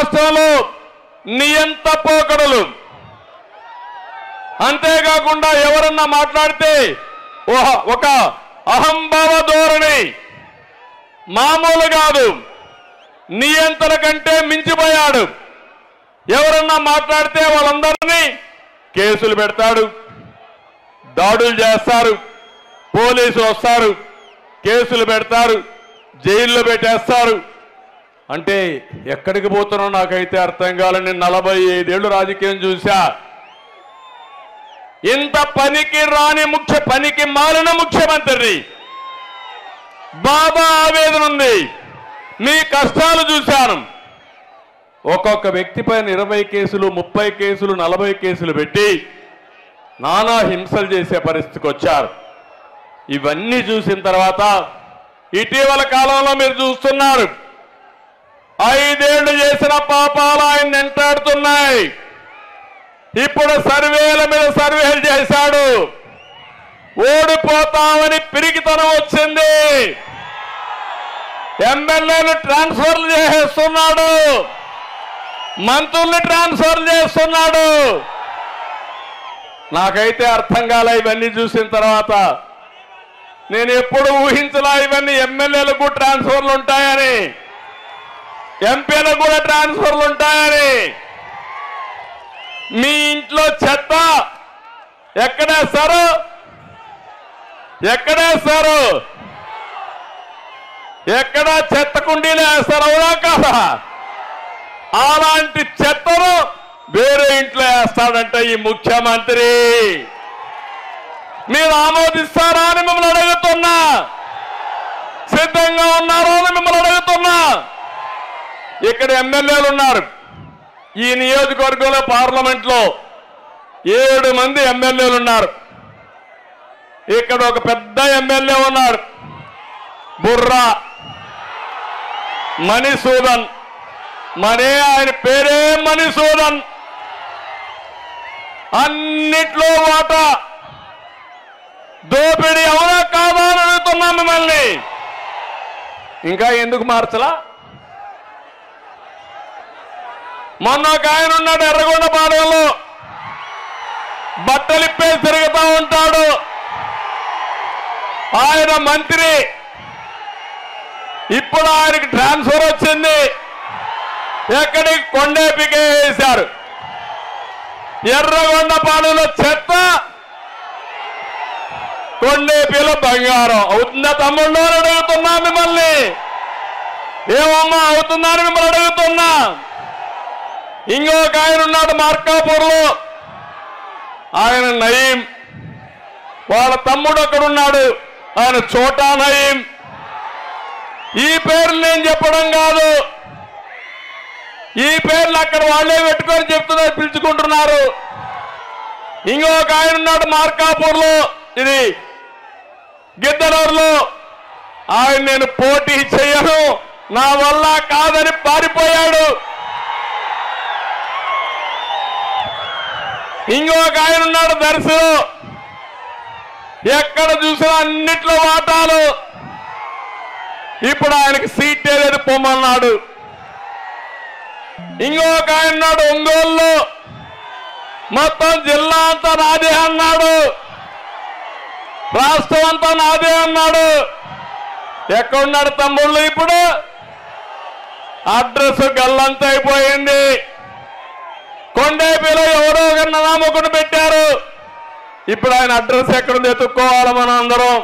రాష్ట్రంలో నియంత పోకడలు. అంతేకాకుండా ఎవరన్నా మాట్లాడితే ఒక అహంభావ ధోరణి, మామూలు కాదు, నియంత్రణ కంటే మించిపోయాడు. ఎవరన్నా మాట్లాడితే వాళ్ళందరినీ కేసులు పెడతాడు, దాడులు చేస్తారు, పోలీసులు వస్తారు, కేసులు పెడతారు, జైల్లో పెట్టేస్తారు. అంటే ఎక్కడికి పోతున్నా నాకైతే అర్థం కాలని 45 ఏళ్ళు రాజకీయం చూశా. ఇంత పనికి రాని పనికి మాలిన ముఖ్యమంత్రి బాధ ఆవేదన ఉంది. మీ కష్టాలు చూశాను. ఒక్కొక్క వ్యక్తి పైన 20 కేసులు, 30 కేసులు, 40 కేసులు పెట్టి నానా హింసలు చేసే పరిస్థితికి వచ్చారు. ఇవన్నీ చూసిన తర్వాత ఇటీవల కాలంలో మీరు చూస్తున్నారు, 5 ఏళ్లు చేసిన పాపాలు ఆయన వెంటాడుతున్నాయి. ఇప్పుడు సర్వేల మీద సర్వేలు చేశాడు. ఓడిపోతామని పిరికితనం వచ్చింది. ఎమ్మెల్యేలు ట్రాన్స్ఫర్లు చేసేస్తున్నాడు, మంత్రుల్ని ట్రాన్స్ఫర్ చేస్తున్నాడు. నాకైతే అర్థం కాలే ఇవన్నీ చూసిన తర్వాత. నేను ఎప్పుడు ఊహించలా ఇవన్నీ ఎమ్మెల్యేలకు ట్రాన్స్ఫర్లు ఉంటాయని, ఎంపీలకు కూడా ట్రాన్స్ఫర్లు ఉంటాయని. మీ ఇంట్లో చెత్త ఎక్కడేస్తారు? ఎక్కడ చెత్త కుండీలు వేస్తారు, అవునా కాదా? అలాంటి చెత్తను వేరే ఇంట్లో వేస్తాడంట ఈ ముఖ్యమంత్రి. మీరు ఆమోదిస్తారా అని మిమ్మల్ని అడుగుతున్నా, సిద్ధంగా ఉన్నారా అని మిమ్మల్ని అడుగుతున్నా. ఇక్కడ ఎమ్మెల్యేలు ఉన్నారు. ఈ నియోజకవర్గంలో పార్లమెంట్లో 7 మంది ఎమ్మెల్యేలు ఉన్నారు. ఇక్కడ ఒక పెద్ద ఎమ్మెల్యే ఉన్నారు, బుర్రా మణిసూదన్. ఆయన పేరే మణిసూదన్. అన్నిట్లో వాటా దోపిడీ, అవునా కాదా అని అడుగుతున్నా మిమ్మల్ని. ఇంకా ఎందుకు మార్చలా? మొన్న ఒక ఆయన ఉన్నాడు ఎర్రగొండపాలెంలో, బట్టలిప్పేసి తిరుగుతూ ఉంటాడు. ఆయన మంత్రి. ఇప్పుడు ఆయనకి ట్రాన్స్ఫర్ వచ్చింది. ఎక్కడికి? కొండేపికే వేశారు. ఎర్రగొండపాలెంలో చెత్త, కొండేపిలో బంగారం. అవుతుందా తమ్ముళ్ళు అని అడుగుతున్నా మిమ్మల్ని. ఏమమ్మా అవుతుందా అని మిమ్మల్ని అడుగుతున్నా. ఇంకొక ఆయన ఉన్నాడు మార్కాపూర్లో, ఆయన నయీం. వాళ్ళ తమ్ముడు అక్కడున్నాడు, ఆయన చోటా నయీం. ఈ పేర్లు నేను చెప్పడం కాదు, ఈ పేర్లు అక్కడ వాళ్ళే పెట్టుకొని చెప్తున్నారు, పిలుచుకుంటున్నారు. ఇంకొక ఆయన ఉన్నాడు మార్కాపూర్లో, ఇది గిద్దలూరులో. ఆయన నేను పోటీ చేయను, నా వల్ల కాదని పారిపోయాడు. ఇంకొక ఆయన ఉన్నాడు దర్శనం. ఎక్కడ చూసినా అన్నిట్లో వాటాలు. ఇప్పుడు ఆయనకి సీట్ ఏదైతే పొమ్మన్నాడు. ఇంకొక ఆయన ఉన్నాడు ఒంగోలులో, మొత్తం జిల్లా అంతా నాదే అన్నాడు, రాష్ట్రం అంతా నాదే అన్నాడు. ఎక్కడున్నాడు తమ్ముళ్ళు? ఇప్పుడు అడ్రస్ గల్లంతా అయిపోయింది. కొండేపిలో ఎవరో ఒక నామకుడు పెట్టారు. ఇప్పుడు ఆయన అడ్రస్ ఎక్కడుంది ఎత్తుక్కోవాలి మనం అందరం.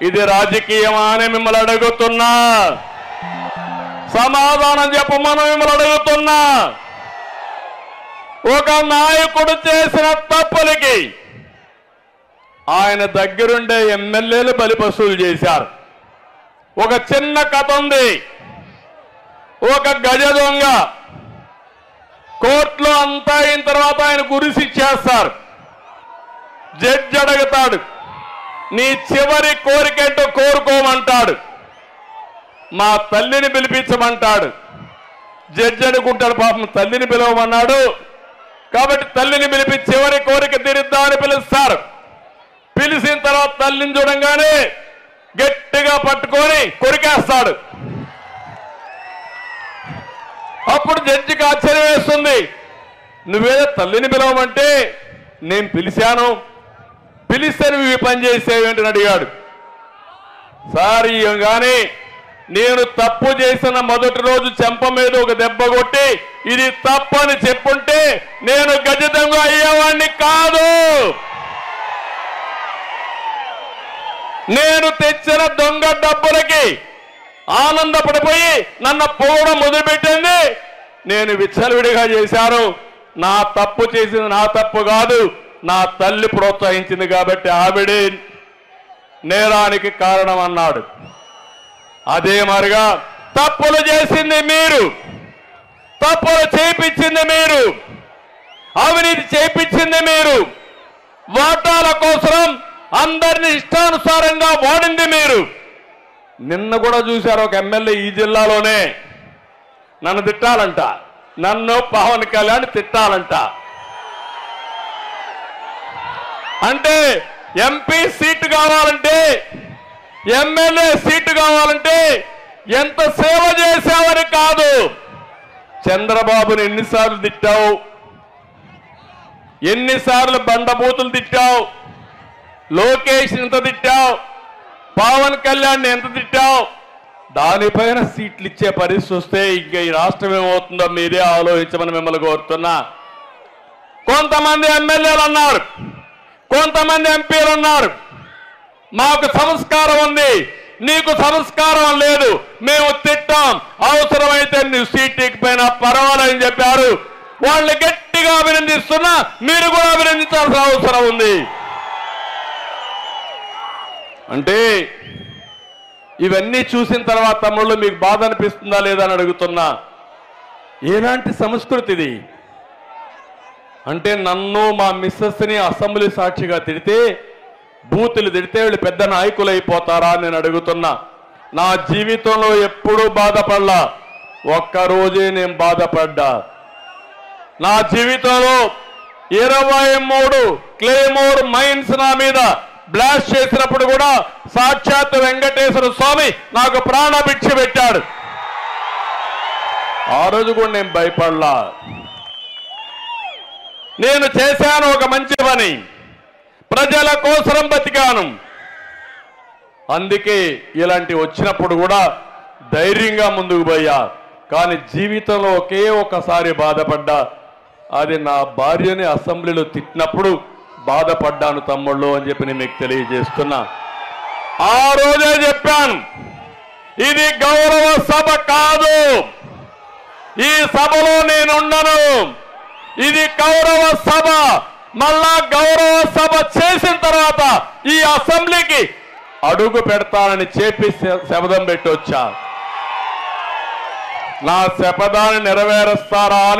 ఇది రాజకీయమా అని మిమ్మల్ని అడుగుతున్నా. సమాధానం చెప్పమని మిమ్మల్ని అడుగుతున్నా. ఒక నాయకుడు చేసిన తప్పులకి ఆయన దగ్గరుండే ఎమ్మెల్యేలు బలిపశువులు చేశారు. ఒక చిన్న కథ ఉంది. ఒక గజ దొంగ కోర్టులో అంతా అయిన తర్వాత ఆయన గురిసి ఇచ్చేస్తారు. జడ్జి అడుగుతాడు, నీ చివరి కోరికేంటో కోరుకోమంటాడు. మా తల్లిని పిలిపించమంటాడు. జడ్జి అనుకుంటాడు, పాపం తల్లిని పిలవమన్నాడు కాబట్టి తల్లిని పిలిపించి చివరి కోరిక తీరుద్దామని పిలుస్తారు. పిలిచిన తర్వాత తల్లిని చూడంగానే గట్టిగా పట్టుకొని కొరికేస్తాడు. అప్పుడు జడ్జికి ఆశ్చర్యం వేస్తుంది. నువ్వేదో తల్లిని పిలవమంటే నేను పిలిచాను, పిలిస్తే నువ్వు ఈ పని చేసేవేంటని అడిగాడు. సార్ కానీ నేను తప్పు చేసిన మొదటి రోజు చెంప మీద ఒక దెబ్బ కొట్టి ఇది తప్పని చెప్పుంటే నేను ఖచ్చితంగా అయ్యేవాడిని కాదు. నేను తెచ్చిన దొంగ డబ్బులకి ఆనందపడిపోయి నన్ను పోవడం మొదలుపెట్టింది. నేను విచ్చలవిడిగా చేశాను. నా తప్పు చేసింది నా తప్పు కాదు, నా తల్లి ప్రోత్సహించింది కాబట్టి ఆవిడే నేరానికి కారణం అన్నాడు. అదే మరిగా తప్పులు చేసింది మీరు, తప్పులు చేయించింది మీరు, అవినీతి చేయించింది మీరు, వాటాల కోసం అందరినీ ఇష్టానుసారంగా వాడింది మీరు. నిన్న కూడా చూశారు ఒక ఎమ్మెల్యే ఈ జిల్లాలోనే నన్ను తిట్టాలంట, నన్ను పవన్ కళ్యాణ్ తిట్టాలంట. అంటే ఎంపీ సీటు కావాలంటే, ఎమ్మెల్యే సీటు కావాలంటే ఎంత సేవ చేశావని కాదు. చంద్రబాబుని ఎన్నిసార్లు తిట్టావు, ఎన్నిసార్లు బండబూతులు తిట్టావు, లోకేష్ ఎంత తిట్టావు, పవన్ కళ్యాణ్ ఎంత తిట్టావు. దానిపైన సీట్లు ఇచ్చే పరిస్థితి వస్తే ఇంకా ఈ రాష్ట్రం ఏమవుతుందో మీరే ఆలోచించమని మిమ్మల్ని కోరుతున్నా. కొంతమంది ఎమ్మెల్యేలు అన్నారు, కొంతమంది ఎంపీలు అన్నారు మాకు సంస్కారం ఉంది, నీకు సంస్కారం లేదు, మేము తిట్టాం, అవసరమైతే నువ్వు సీట్ ఎక్కిపోయినా పర్వాలేదని చెప్పారు. వాళ్ళని గట్టిగా అభినందిస్తున్నా, మీరు కూడా అభినందించాల్సిన అవసరం ఉంది. అంటే ఇవన్నీ చూసిన తర్వాత తమ్ముళ్ళు మీకు బాధ అనిపిస్తుందా లేదా అని అడుగుతున్నా. ఎలాంటి సంస్కృతి ఇది అంటే, నన్ను మా మిస్సెస్ని అసెంబ్లీ సాక్షిగా తిడితే, బూతులు తిడితే వీళ్ళు పెద్ద నాయకులు అయిపోతారా అని నేను అడుగుతున్నా. నా జీవితంలో ఎప్పుడూ బాధపడలా, ఒక్కరోజే నేను బాధపడ్డా. నా జీవితంలో 23 క్లేమోర్ మైన్స్ నా మీద బ్లాస్ట్ చేసినప్పుడు కూడా సాక్షాత్ వెంకటేశ్వర స్వామి నాకు ప్రాణభిక్ష పెట్టాడు. ఆ రోజు కూడా నేను భయపడలా. నేను చేశాను ఒక మంచి పని, ప్రజల కోసం బతికాను. అందుకే ఇలాంటి వచ్చినప్పుడు కూడా ధైర్యంగా ముందుకు పోయా. కానీ జీవితంలో ఒకే ఒకసారి బాధపడ్డా, అది నా భార్యని అసెంబ్లీలో తిట్టినప్పుడు బాధపడ్డాను తమ్ముళ్ళు అని చెప్పి నేను మీకు తెలియజేస్తున్నా. ఆ రోజే చెప్పాను, ఇది గౌరవ సభ కాదు, ఈ సభలో నేనుండను, ఇది గౌరవ సభ. మళ్ళా గౌరవ సభ చేసిన తర్వాత ఈ అసెంబ్లీకి అడుగు పెడతానని చెప్పి శపథం పెట్టి వచ్చా. నా శపథాన్ని నెరవేరుస్తారా అని